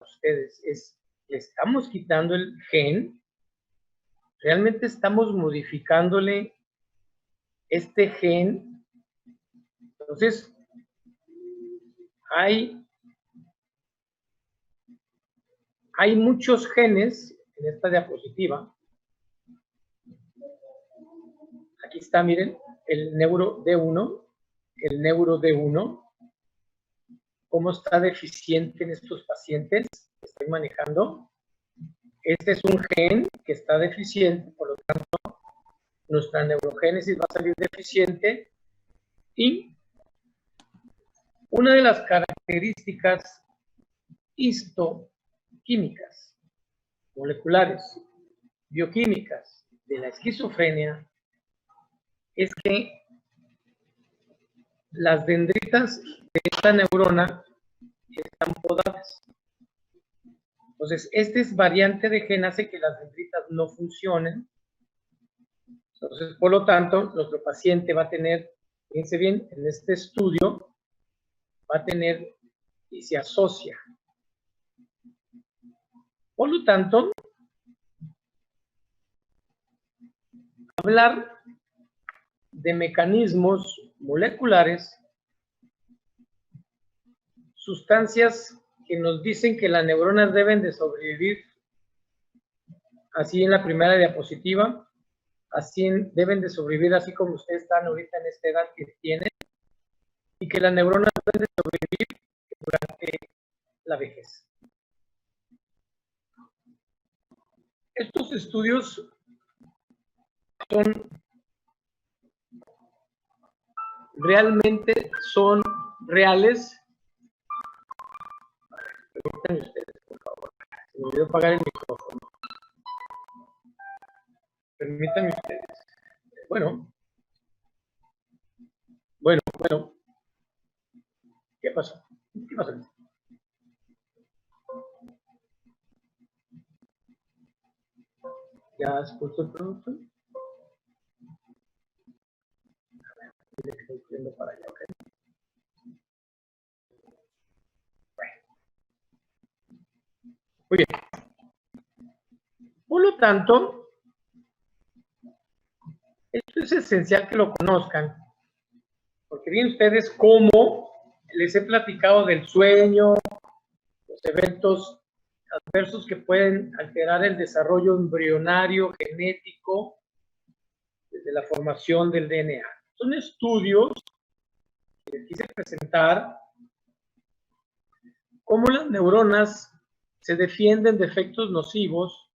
ustedes es, le estamos quitando el gen, realmente estamos modificándole este gen. Entonces, hay muchos genes en esta diapositiva. Aquí está, miren, el neuro D1, cómo está deficiente en estos pacientes que estoy manejando. Este es un gen que está deficiente, por lo tanto, nuestra neurogénesis va a salir deficiente. Y una de las características histoquímicas, moleculares, bioquímicas de la esquizofrenia es que las dendritas de esta neurona están podadas. Entonces, este variante de gen hace que las dendritas no funcionen. Entonces, por lo tanto, nuestro paciente va a tener, fíjense bien, en este estudio, va a tener y se asocia. Por lo tanto, hablar de mecanismos moleculares, sustancias que nos dicen que las neuronas deben de sobrevivir, así en la primera diapositiva, así deben de sobrevivir así como ustedes están ahorita en esta edad que tienen, y que las neuronas deben de sobrevivir durante la vejez. Estos estudios realmente son reales. Permítanme ustedes, por favor. Se me olvidó apagar el micrófono. Permítanme ustedes. Bueno. ¿Qué pasó? ¿Qué pasó? ¿Ya has puesto el producto? A ver, estoy yendo para allá, ¿ok? Bueno. Muy bien. Por lo tanto, esto es esencial que lo conozcan, porque bien ustedes cómo les he platicado del sueño, los eventos adversos que pueden alterar el desarrollo embrionario genético desde la formación del DNA. Son estudios que les quise presentar cómo las neuronas se defienden de efectos nocivos,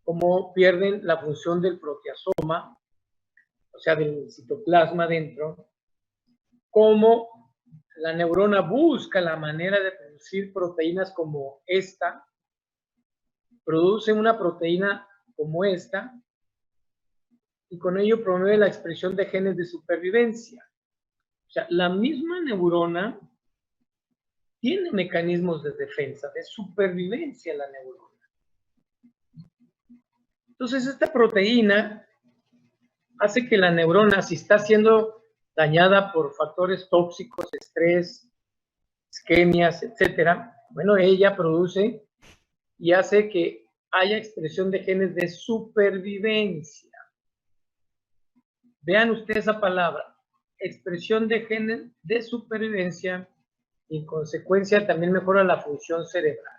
cómo pierden la función del proteasoma, o sea, del citoplasma dentro, cómo la neurona busca la manera de producir proteínas como esta, produce una proteína como esta, y con ello promueve la expresión de genes de supervivencia. O sea, la misma neurona tiene mecanismos de defensa, de supervivencia la neurona. Entonces, esta proteína hace que la neurona, si está siendo dañada por factores tóxicos, estrés, isquemias, etcétera, bueno, ella produce y hace que haya expresión de genes de supervivencia. Vean ustedes esa palabra, expresión de genes de supervivencia, y en consecuencia también mejora la función cerebral.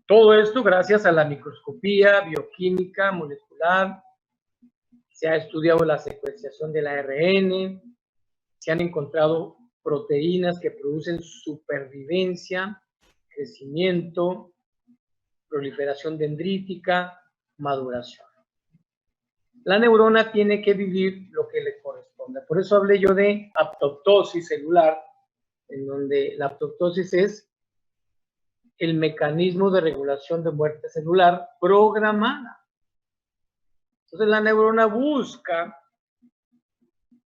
Todo esto gracias a la microscopía, bioquímica, molecular. Se ha estudiado la secuenciación del ARN, se han encontrado proteínas que producen supervivencia, crecimiento, proliferación dendrítica, maduración. La neurona tiene que vivir lo que le corresponde. Por eso hablé yo de apoptosis celular, en donde la apoptosis es el mecanismo de regulación de muerte celular programada. Entonces la neurona busca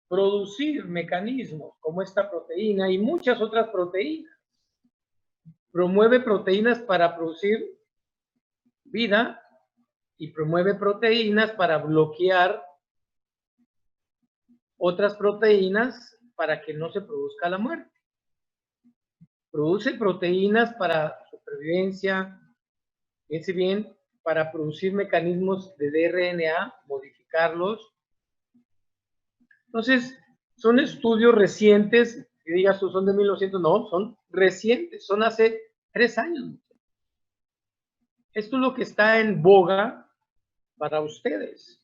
producir mecanismos como esta proteína y muchas otras proteínas. Promueve proteínas para producir vida y promueve proteínas para bloquear otras proteínas para que no se produzca la muerte. produce proteínas para supervivencia, fíjense bien, para producir mecanismos de RNA, modificarlos. Entonces, son estudios recientes, que digas tú son de 1900, no, son recientes, son hace 3 años. Esto es lo que está en boga para ustedes.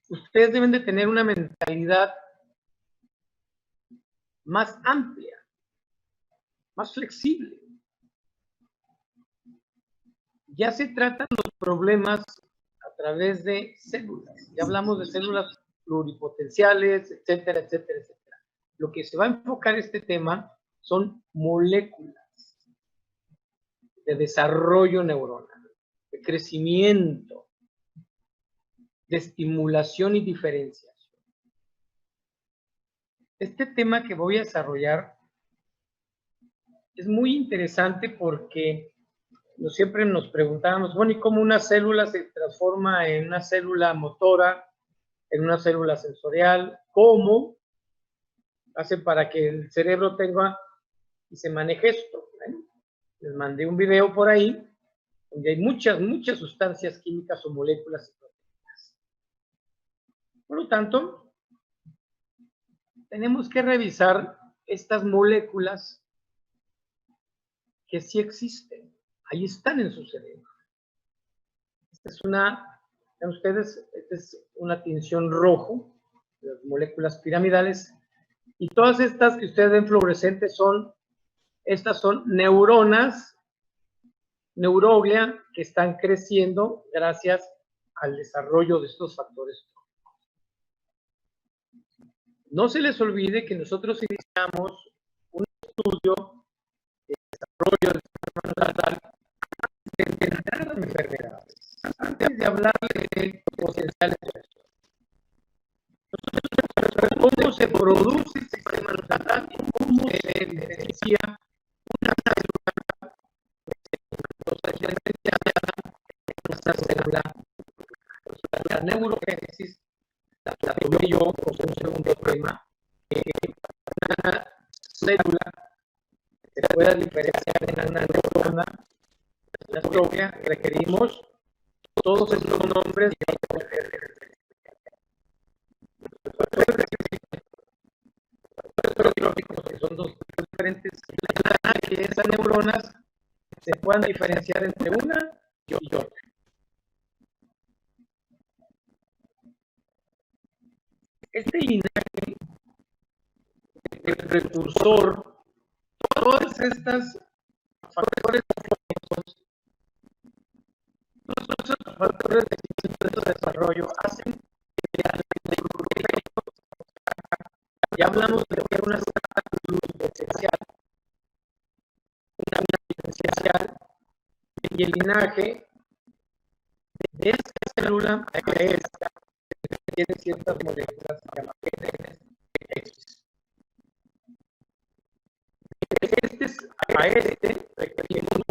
Ustedes deben de tener una mentalidad más amplia, más flexible. Ya se tratan los problemas a través de células. Ya hablamos de células pluripotenciales, etcétera, etcétera, etcétera. Lo que se va a enfocar este tema son moléculas de desarrollo neuronal, de crecimiento, de estimulación y diferenciación. Este tema que voy a desarrollar es muy interesante porque siempre nos preguntábamos, bueno, ¿y cómo una célula se transforma en una célula motora, en una célula sensorial? ¿Cómo hace para que el cerebro tenga y se maneje esto? ¿Eh? Les mandé un video por ahí donde hay muchas sustancias químicas o moléculas y proteínas. Por lo tanto, tenemos que revisar estas moléculas que sí existen. Ahí están en su cerebro. Esta es vean ustedes, esta es una tinción rojo, de las moléculas piramidales, y todas estas que ustedes ven fluorescentes estas son neuronas, neuroglia, que están creciendo gracias al desarrollo de estos factores. No se les olvide que nosotros iniciamos un estudio de desarrollo del sistema neuronal de entender las enfermedades, antes de hablarle de potenciales efectos. ¿Cómo se produce el sistema neuronal? ¿Cómo se diferencia una célula nuestra célula? La neurogénesis la tomé yo como un segundo tema. Una célula que se pueda diferenciar en una neurona, la neuroglia, requerimos todos estos nombres de que son dos diferentes, que esas neuronas se puedan diferenciar entre una y otra. Este linaje, el precursor, todas estas factores de desarrollo hacen que la ya hablamos de que una pluripotencial, una diferencial, y el linaje de esta célula a esta tiene ciertas moléculas que llaman X. A este requerimos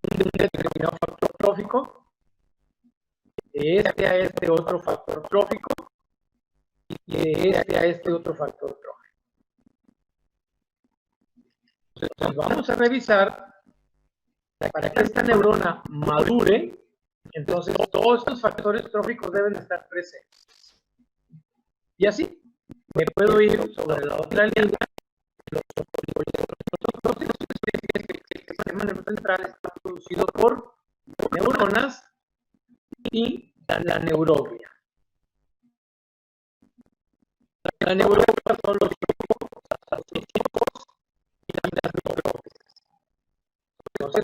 un determinado factor trófico, de este a este otro factor trófico, y de este a este otro factor trófico. Entonces vamos a revisar para que esta neurona madure. Entonces todos estos factores tróficos deben estar presentes. Y así me puedo ir sobre la otra línea. El sistema nervioso central está producido por neuronas y la neuroglia. La neuroglia son los tipos y las neuroglias. Entonces,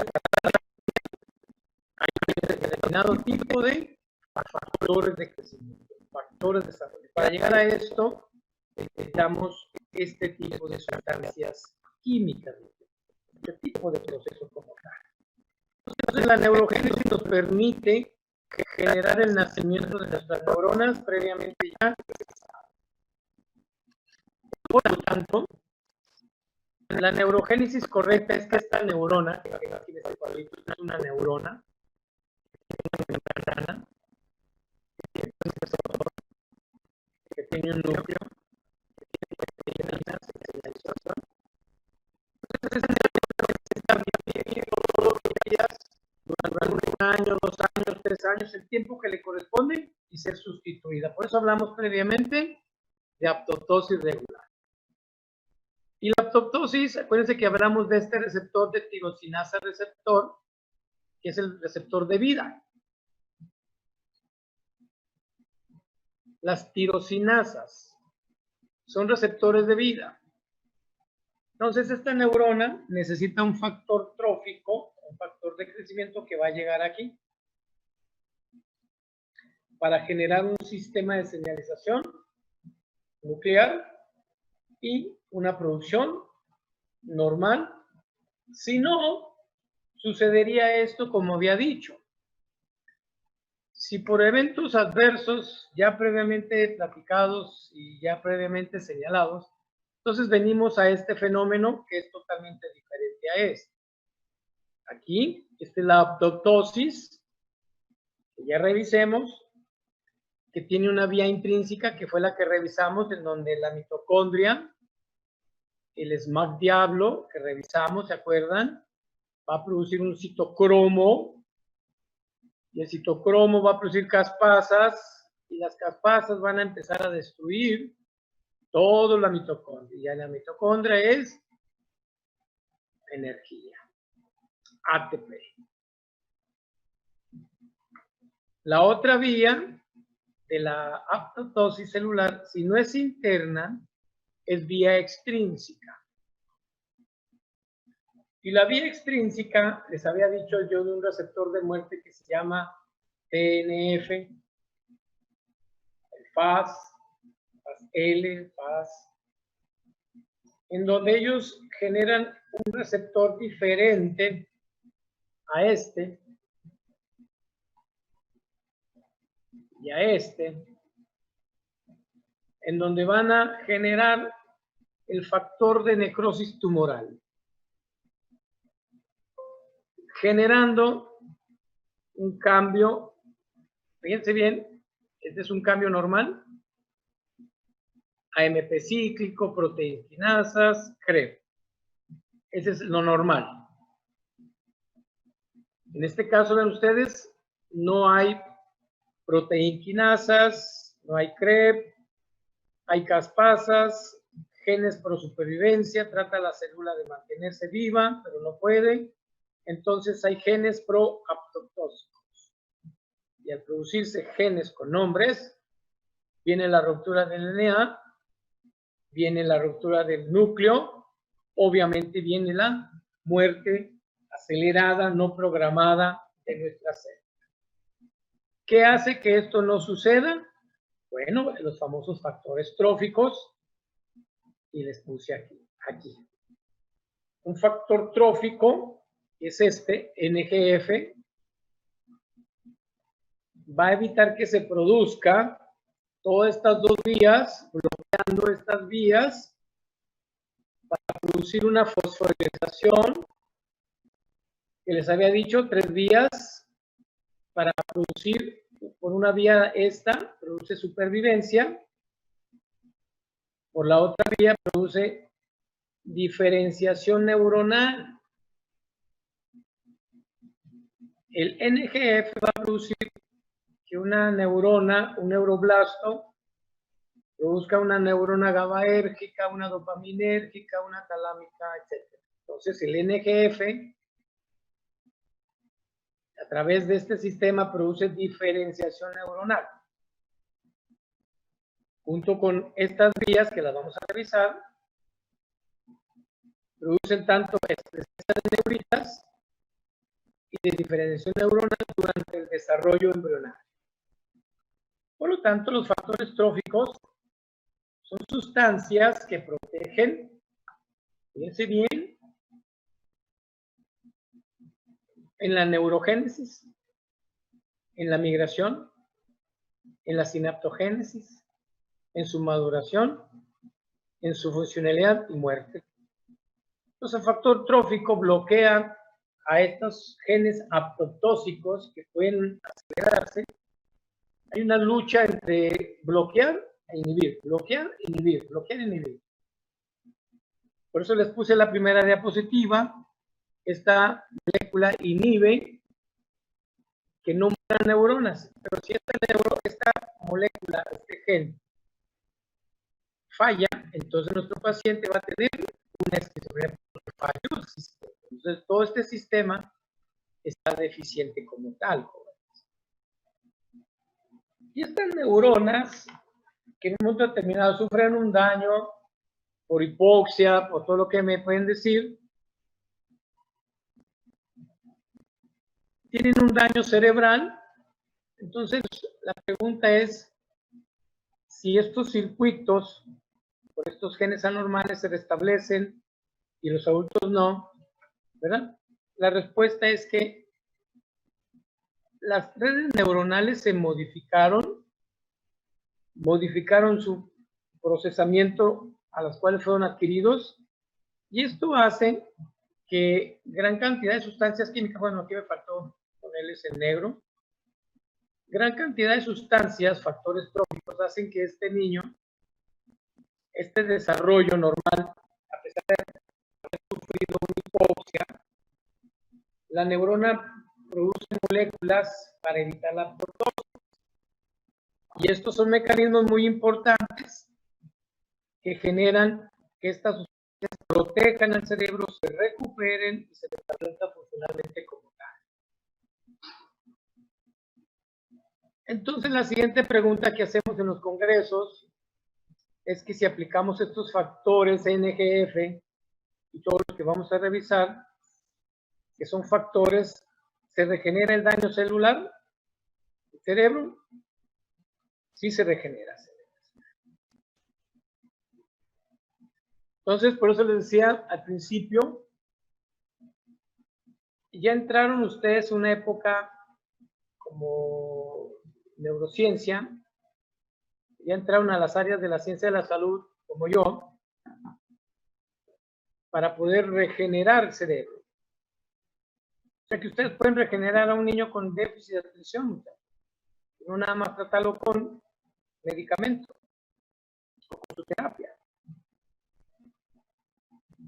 hay un determinado tipo de factores de crecimiento, factores de desarrollo. Para llegar a esto, necesitamos este tipo de sustancias químicas, este tipo de proceso como tal. Entonces, la neurogénesis nos permite generar el nacimiento de nuestras neuronas previamente ya. Por lo tanto, la neurogénesis correcta es que esta neurona, que aquí en este cuadrito es una neurona, que tiene un núcleo, que tiene proteínas, esa neurona está viviendo todos los días durante 1 año, 2 años, 3 años, el tiempo que le corresponde y ser sustituida. Por eso hablamos previamente de apoptosis regular. Y la apoptosis, acuérdense que hablamos de este receptor de tirosinasa receptor, que es el receptor de vida. Las tirosinasas son receptores de vida. Entonces, esta neurona necesita un factor trófico, un factor de crecimiento que va a llegar aquí para generar un sistema de señalización nuclear y una producción normal. Si no, sucedería esto como había dicho. Si por eventos adversos ya previamente platicados y ya previamente señalados, entonces venimos a este fenómeno que es totalmente diferente a este. Aquí, esta es la apoptosis, que ya revisemos, que tiene una vía intrínseca que fue la que revisamos, en donde la mitocondria, el SMAC diablo que revisamos, ¿se acuerdan? Va a producir un citocromo, y el citocromo va a producir caspasas, y las caspasas van a empezar a destruir toda la mitocondria. Y la mitocondria es energía, ATP. La otra vía de la apoptosis celular, si no es interna, es vía extrínseca. Y la vía extrínseca, les había dicho yo de un receptor de muerte que se llama TNF, el FAS, FAS-L, FAS, en donde ellos generan un receptor diferente a este y a este, en donde van a generar el factor de necrosis tumoral, generando un cambio, fíjense bien, este es un cambio normal, AMP cíclico, proteínquinasas, CREB. Ese es lo normal. En este caso, ven ustedes, no hay proteínquinasas, no hay CREB, hay caspasas, genes pro supervivencia, trata a la célula de mantenerse viva, pero no puede. Entonces hay genes pro apoptósicos. Y al producirse genes con nombres, viene la ruptura del DNA, viene la ruptura del núcleo, obviamente viene la muerte acelerada, no programada de nuestra célula. ¿Qué hace que esto no suceda? Bueno, los famosos factores tróficos, y les puse aquí. Un factor trófico, que es este, NGF, va a evitar que se produzca todas estas dos vías, bloqueando estas vías, para producir una fosforilación, que les había dicho, 3 vías, para producir, por una vía esta, produce supervivencia, por la otra vía produce diferenciación neuronal. El NGF va a producir que una neurona, un neuroblasto, produzca una neurona GABAérgica, una dopaminérgica, una talámica, etc. Entonces, el NGF, a través de este sistema, produce diferenciación neuronal. Junto con estas vías, que las vamos a revisar, producen tanto expresión de neuritas y de diferenciación neuronal durante el desarrollo embrionario. Por lo tanto, los factores tróficos son sustancias que protegen, fíjense bien, en la neurogénesis, en la migración, en la sinaptogénesis, en su maduración, en su funcionalidad y muerte. Entonces, el factor trófico bloquea a estos genes apoptósicos que pueden acelerarse. Hay una lucha entre bloquear e inhibir, bloquear, inhibir, bloquear, inhibir. Por eso les puse la primera diapositiva. Esta molécula inhibe que no mueran neuronas, pero si esta molécula, este gen, falla, entonces nuestro paciente va a tener una esquizofrenia porque falló el sistema. Entonces todo este sistema está deficiente como tal, jóvenes. Y estas neuronas que en un momento determinado sufren un daño por hipoxia, por todo lo que me pueden decir, tienen un daño cerebral. Entonces la pregunta es si estos circuitos por estos genes anormales se restablecen y los adultos no, ¿verdad? La respuesta es que las redes neuronales se modificaron su procesamiento a las cuales fueron adquiridos, y esto hace que gran cantidad de sustancias químicas, bueno, aquí me faltó ponerles en negro, gran cantidad de sustancias, factores tróficos, hacen que este niño, este desarrollo normal, a pesar de haber sufrido una hipoxia, la neurona produce moléculas para evitar la apoptosis. Y estos son mecanismos muy importantes que generan que estas sustancias protejan al cerebro, se recuperen y se restablezcan funcionalmente como tal. Entonces, la siguiente pregunta que hacemos en los congresos es que si aplicamos estos factores NGF y todos los que vamos a revisar, que son factores, ¿se regenera el daño celular? ¿El cerebro? Sí se regenera. Entonces, por eso les decía al principio, ya entraron ustedes en una época como neurociencia, ya entraron a las áreas de la ciencia de la salud, como yo, para poder regenerar el cerebro. O sea que ustedes pueden regenerar a un niño con déficit de atención, no nada más tratarlo con medicamento o con su terapia.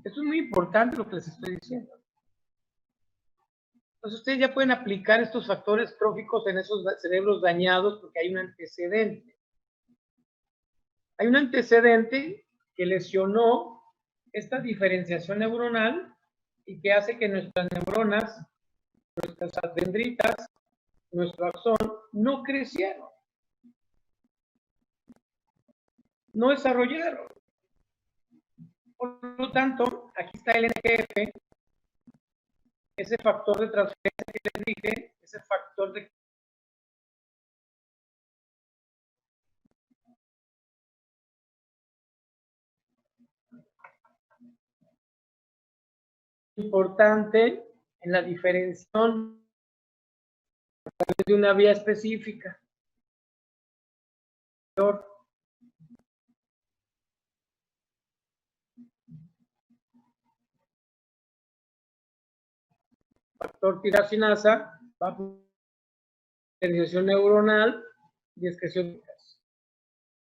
Esto es muy importante lo que les estoy diciendo. Entonces ustedes ya pueden aplicar estos factores tróficos en esos cerebros dañados porque hay un antecedente. Hay un antecedente que lesionó esta diferenciación neuronal y que hace que nuestras neuronas, nuestras dendritas, nuestro axón no crecieron, no desarrollaron. Por lo tanto, aquí está el NGF, ese factor de transferencia que les dije, ese factor de importante en la diferenciación de una vía específica. Factor tiracinasa va a diferenciación neuronal y excreción.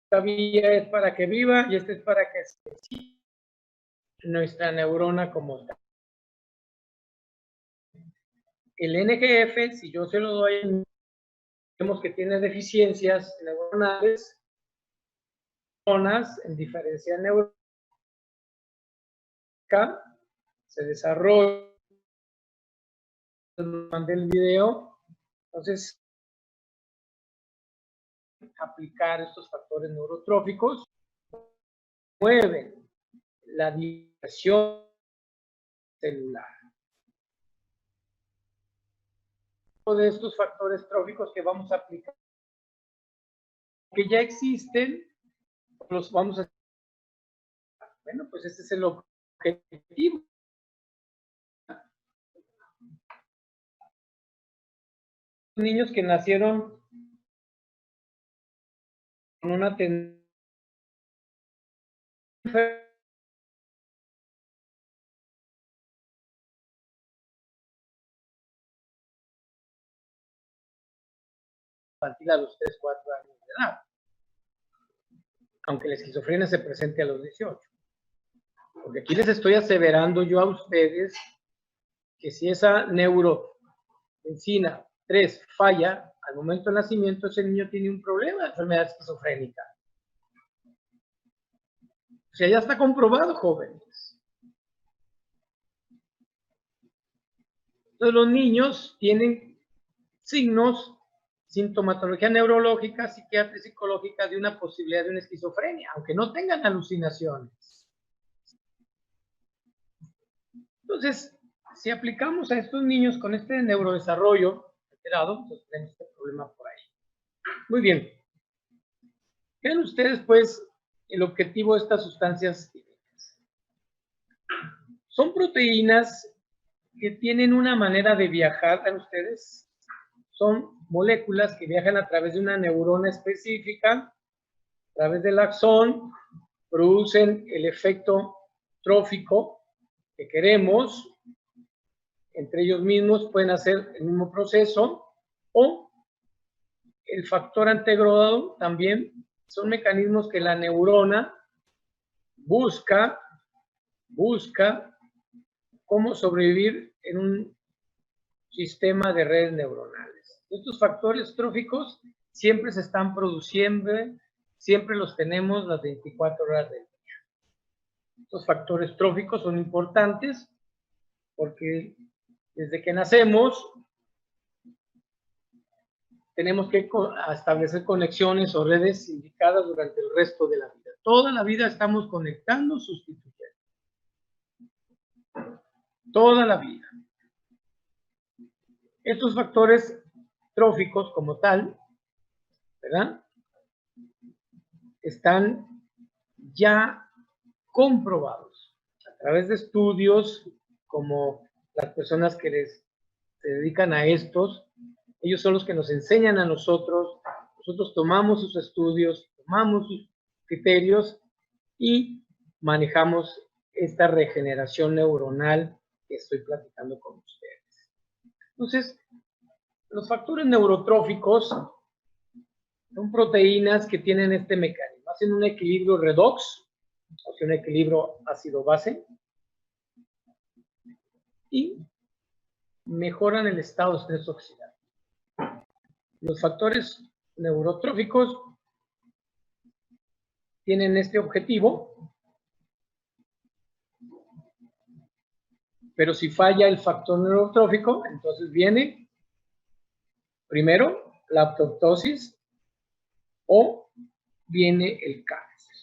Esta vía es para que viva y esta es para que se nuestra neurona como tal. El NGF, si yo se lo doy, vemos que tiene deficiencias neuronales, en diferencia neuronal, se desarrolla, mandé el video, entonces aplicar estos factores neurotróficos mueven la división celular. De estos factores tróficos que vamos a aplicar, que ya existen, los vamos a... Bueno, pues este es el objetivo. Niños que nacieron con una tendencia infantil a los 3, 4 años de edad, aunque la esquizofrenia se presente a los 18. Porque aquí les estoy aseverando yo a ustedes que si esa neuroenzima 3 falla al momento del nacimiento, ese niño tiene un problema de enfermedad esquizofrénica. O sea, ya está comprobado, jóvenes. Entonces, los niños tienen signos, sintomatología neurológica, psiquiátrica y psicológica de una posibilidad de una esquizofrenia, aunque no tengan alucinaciones. Entonces, si aplicamos a estos niños con este neurodesarrollo alterado, pues tenemos este problema por ahí. Muy bien. Vean ustedes, pues, el objetivo de estas sustancias químicas. Son proteínas que tienen una manera de viajar, ¿ven ustedes? Son moléculas que viajan a través de una neurona específica, a través del axón, producen el efecto trófico que queremos, entre ellos mismos pueden hacer el mismo proceso, o el factor antegrado también son mecanismos que la neurona busca cómo sobrevivir en un sistema de redes neuronales. Estos factores tróficos siempre se están produciendo, siempre los tenemos las 24 horas del día. Estos factores tróficos son importantes porque desde que nacemos tenemos que establecer conexiones o redes indicadas durante el resto de la vida. Toda la vida estamos conectando, sustituyendo. Toda la vida. Estos factores tróficos como tal, ¿verdad? Están ya comprobados a través de estudios como las personas que se dedican a estos. Ellos son los que nos enseñan a nosotros tomamos sus estudios, tomamos sus criterios y manejamos esta regeneración neuronal que estoy platicando con ustedes. Entonces, los factores neurotróficos son proteínas que tienen este mecanismo, hacen un equilibrio redox, o sea, un equilibrio ácido-base, y mejoran el estado de estrés oxidativo. Los factores neurotróficos tienen este objetivo, pero si falla el factor neurotrófico, entonces viene primero la apoptosis o viene el cáncer,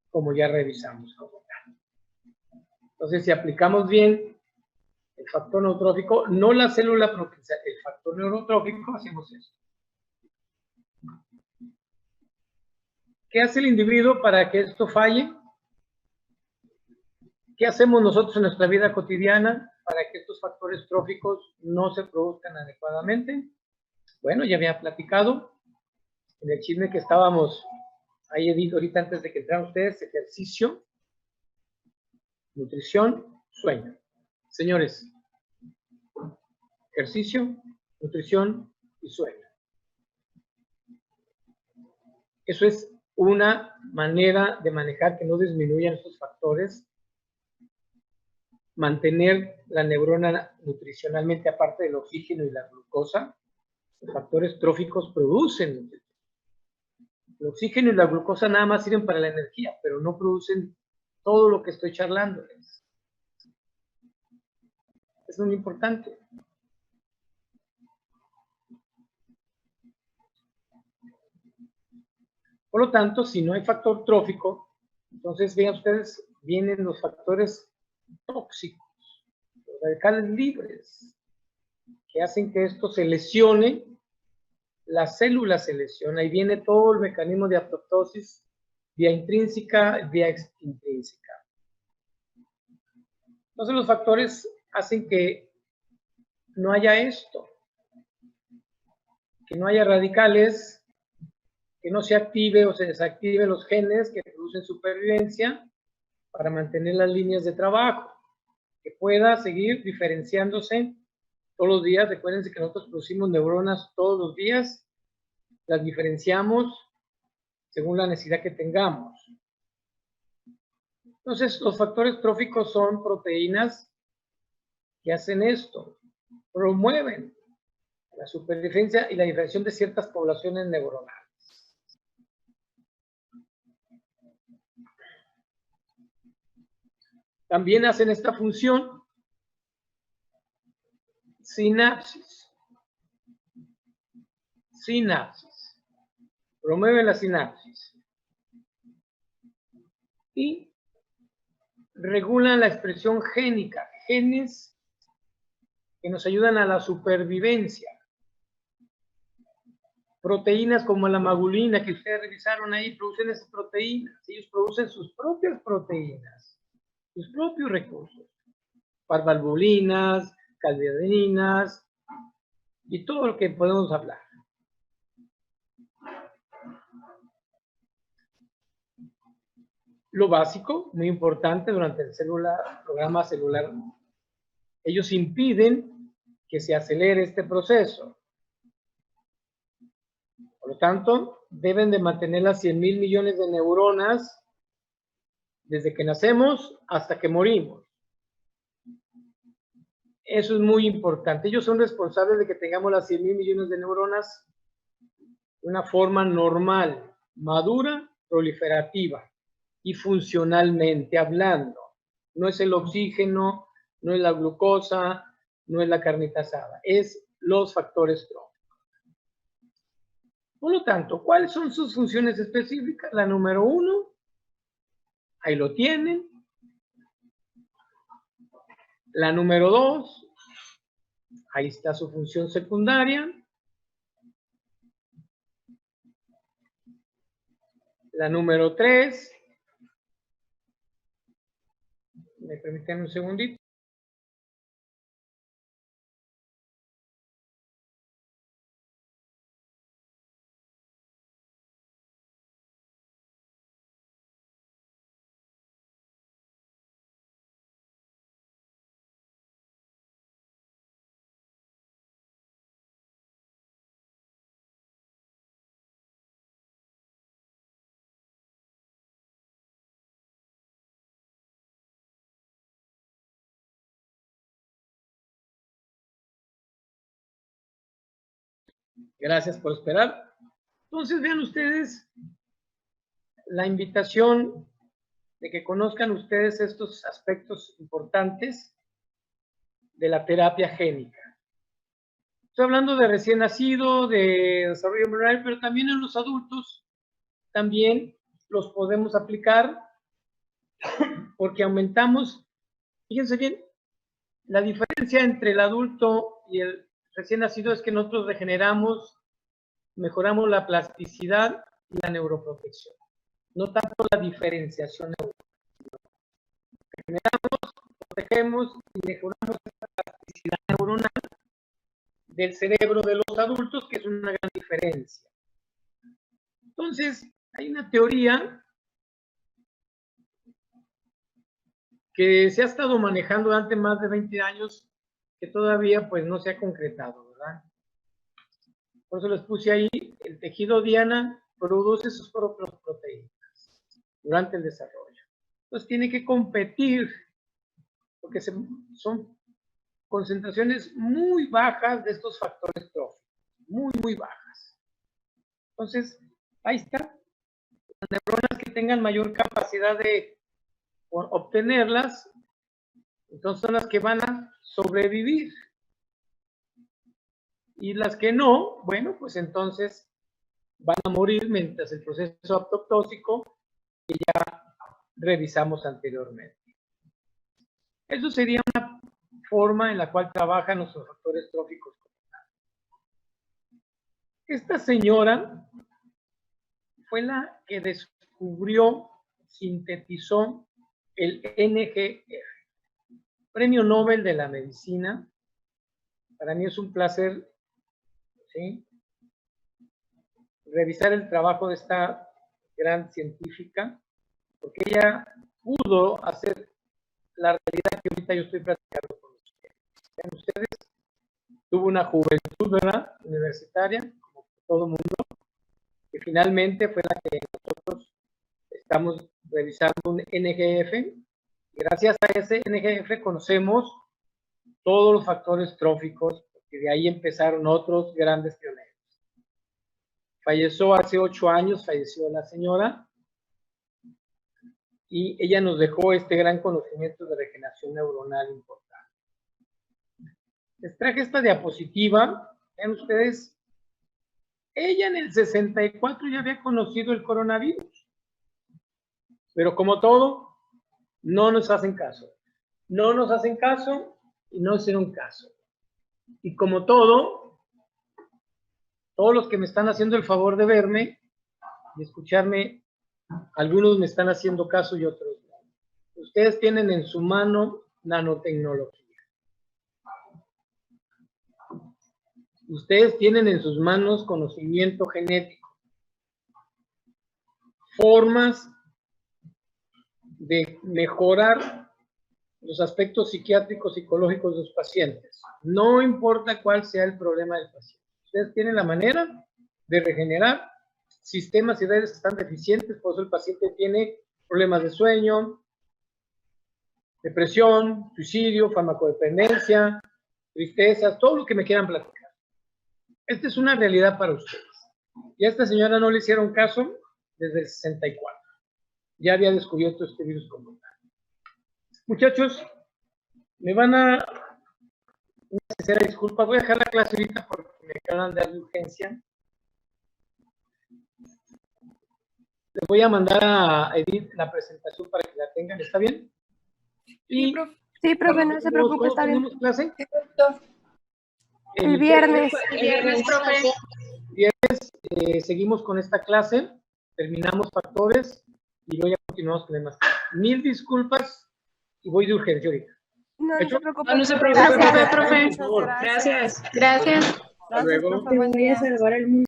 como ya revisamos. Entonces, si aplicamos bien el factor neurotrófico, no la célula propia, el factor neurotrófico, hacemos eso. ¿Qué hace el individuo para que esto falle? ¿Qué hacemos nosotros en nuestra vida cotidiana para que estos factores tróficos no se produzcan adecuadamente? Bueno, ya había platicado en el chisme que estábamos ahí, Edith, ahorita antes de que entraran ustedes, ejercicio, nutrición, sueño. Señores, ejercicio, nutrición y sueño. Eso es una manera de manejar que no disminuyan estos factores, mantener la neurona nutricionalmente aparte del oxígeno y la glucosa. Los factores tróficos producen el oxígeno y la glucosa, nada más sirven para la energía, pero no producen todo lo que estoy charlándoles. Es muy importante. Por lo tanto, si no hay factor trófico, entonces vean ustedes, vienen los factores tóxicos, los radicales libres, que hacen que esto se lesione, la célula se lesiona, y viene todo el mecanismo de apoptosis, vía intrínseca, vía extrínseca. Entonces los factores hacen que no haya esto, que no haya radicales, que no se active o se desactive los genes que producen supervivencia para mantener las líneas de trabajo, que pueda seguir diferenciándose todos los días. Recuérdense que nosotros producimos neuronas todos los días, las diferenciamos según la necesidad que tengamos. Entonces, los factores tróficos son proteínas que hacen esto, promueven la supervivencia y la diferenciación de ciertas poblaciones neuronales. También hacen esta función sinapsis. Sinapsis. Promueven la sinapsis. Y regulan la expresión génica. Genes que nos ayudan a la supervivencia. Proteínas como la magulina que ustedes revisaron ahí, producen esas proteínas. Ellos producen sus propias proteínas, sus propios recursos. Parvalbulinas, calvadininas y todo lo que podemos hablar. Lo básico, muy importante durante el programa celular, ellos impiden que se acelere este proceso. Por lo tanto, deben de mantener las 100,000 millones de neuronas desde que nacemos hasta que morimos. Eso es muy importante. Ellos son responsables de que tengamos las 100,000 millones de neuronas de una forma normal, madura, proliferativa y funcionalmente hablando. No es el oxígeno, no es la glucosa, no es la carnita asada, es los factores tróficos. Por lo tanto, ¿cuáles son sus funciones específicas? La número 1, ahí lo tienen. La número 2, ahí está su función secundaria. La número 3, me permiten un segundito. Gracias por esperar. Entonces, vean ustedes la invitación de que conozcan ustedes estos aspectos importantes de la terapia génica. Estoy hablando de recién nacido, de desarrollo embrionario, pero también en los adultos también los podemos aplicar porque aumentamos, fíjense bien, la diferencia entre el adulto y el recién nacido es que nosotros regeneramos, mejoramos la plasticidad y la neuroprotección. No tanto la diferenciación neuronal. Regeneramos, protegemos y mejoramos la plasticidad neuronal del cerebro de los adultos, que es una gran diferencia. Entonces, hay una teoría que se ha estado manejando durante más de 20 años que todavía pues no se ha concretado, ¿verdad? Por eso les puse ahí, el tejido diana produce sus propias proteínas durante el desarrollo. Entonces tiene que competir, porque son concentraciones muy bajas de estos factores tróficos, muy bajas. Entonces, ahí está. Las neuronas que tengan mayor capacidad de obtenerlas, entonces son las que van a sobrevivir. Y las que no, bueno, pues entonces van a morir mientras el proceso apoptóxico que ya revisamos anteriormente. Eso sería una forma en la cual trabajan nuestros factores tróficos. Esta señora fue la que descubrió, sintetizó el NGF, Premio Nobel de la Medicina. Para mí es un placer, ¿sí?, revisar el trabajo de esta gran científica, porque ella pudo hacer la realidad que ahorita yo estoy platicando con ustedes. Vean ustedes, tuvo una juventud, ¿verdad?, universitaria, como todo mundo, que finalmente fue la que nosotros estamos realizando un NGF. Gracias a ese NGF conocemos todos los factores tróficos, porque de ahí empezaron otros grandes pioneros. Falleció hace 8 años, falleció la señora, y ella nos dejó este gran conocimiento de regeneración neuronal importante. Les traje esta diapositiva. Vean ustedes, ella en el 64 ya había conocido el coronavirus, pero como todo, no nos hacen caso. No nos hacen caso y no hicieron caso. Y como todo, todos los que me están haciendo el favor de verme y escucharme, algunos me están haciendo caso y otros no. Ustedes tienen en su mano nanotecnología. Ustedes tienen en sus manos conocimiento genético. Formas de mejorar los aspectos psiquiátricos, psicológicos de los pacientes. No importa cuál sea el problema del paciente. Ustedes tienen la manera de regenerar sistemas y redes que están deficientes, por eso el paciente tiene problemas de sueño, depresión, suicidio, farmacodependencia, tristezas, todo lo que me quieran platicar. Esta es una realidad para ustedes. Y a esta señora no le hicieron caso desde el 64. Ya había descubierto este virus como tal. Muchachos, me van a una sincera disculpa. Voy a dejar la clase ahorita porque me acaban de dar de urgencia. Les voy a mandar a Edith la presentación para que la tengan. ¿Está bien? Y, sí, profe, no se preocupe, está bien. ¿Tenemos clase? El viernes. El viernes, profe. Seguimos con esta clase, terminamos factores y luego ya continuamos con demás. Mil disculpas y voy de urgencia ahorita. No, no se preocupe. No se preocupe, profe. Gracias. Gracias. Hasta luego. Profe, buen día. Salvar el mundo.